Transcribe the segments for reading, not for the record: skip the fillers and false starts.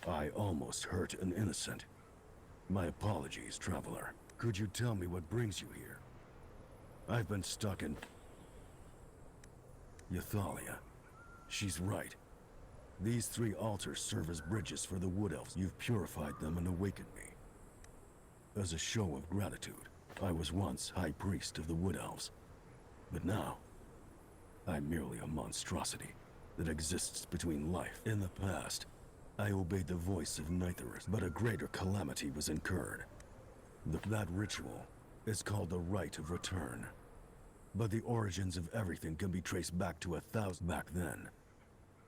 I almost hurt an innocent. My apologies, traveler. Could you tell me what brings you here? I've been stuck in... Ythalia. She's right. These 3 altars serve as bridges for the Wood Elves. You've purified them and awakened me. As a show of gratitude, I was once High Priest of the Wood Elves. But now, I'm merely a monstrosity that exists between life. In the past, I obeyed the voice of Nithorus, but a greater calamity was incurred. That ritual is called the Rite of Return. But the origins of everything can be traced back to 1,000 back then.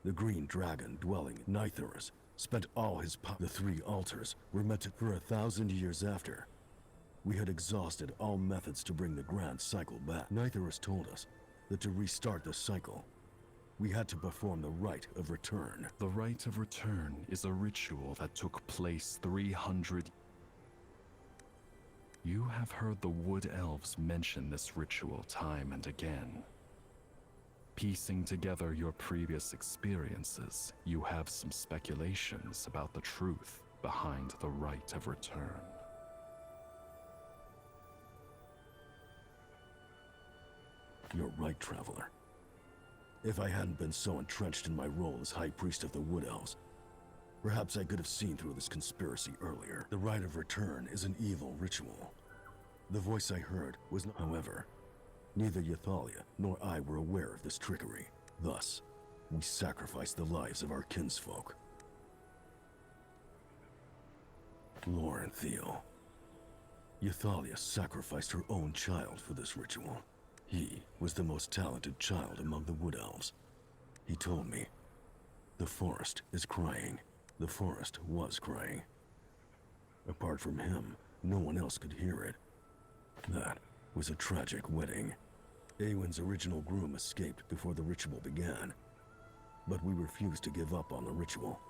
The green dragon dwelling in Nithorus spent all his power. The 3 altars were meant to for 1,000 years after. We had exhausted all methods to bring the grand cycle back. Nithorus told us that to restart the cycle, we had to perform the Rite of Return. The Rite of Return is a ritual that took place 300. You have heard the Wood Elves mention this ritual time and again. Piecing together your previous experiences, you have some speculations about the truth behind the Rite of Return. You're right, traveler. If I hadn't been so entrenched in my role as High Priest of the Wood Elves, perhaps I could have seen through this conspiracy earlier. The Rite of Return is an evil ritual. The voice I heard was not. However, neither Ythalia nor I were aware of this trickery. Thus, we sacrificed the lives of our kinsfolk. Lauren Theo. Ythalia sacrificed her own child for this ritual. He was the most talented child among the Wood Elves. He told me, the forest is crying. The forest was crying. Apart from him, no one else could hear it. That was a tragic wedding. Awen's original groom escaped before the ritual began, but we refused to give up on the ritual.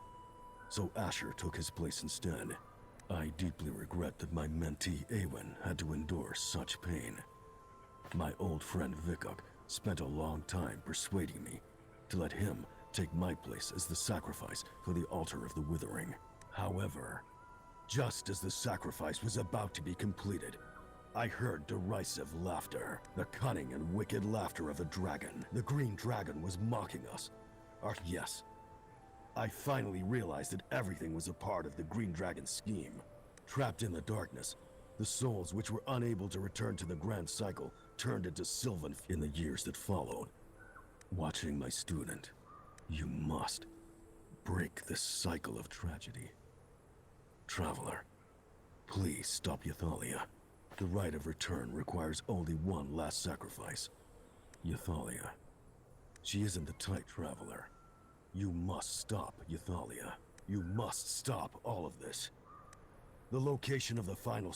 So Asher took his place instead. I deeply regret that my mentee Awen had to endure such pain. My old friend Vikuk spent a long time persuading me to let him take my place as the sacrifice for the altar of the Withering. However, just as the sacrifice was about to be completed, I heard derisive laughter, the cunning and wicked laughter of a dragon. The green dragon was mocking us. Yes, I finally realized that everything was a part of the green dragon's scheme. Trapped in the darkness, the souls which were unable to return to the grand cycle turned into Sylvan in the years that followed. Watching my student, you must break this cycle of tragedy. Traveler, please stop Ythalia. The Rite of Return requires only one last sacrifice. Ythalia. She isn't the type, traveler. You must stop Ythalia. You must stop all of this. The location of the final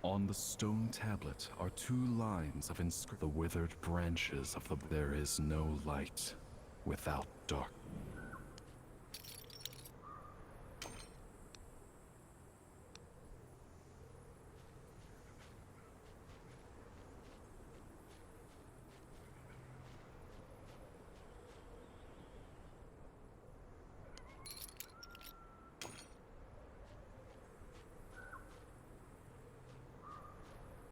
On the stone tablet are 2 lines of inscription. The withered branches of the... There is no light without darkness.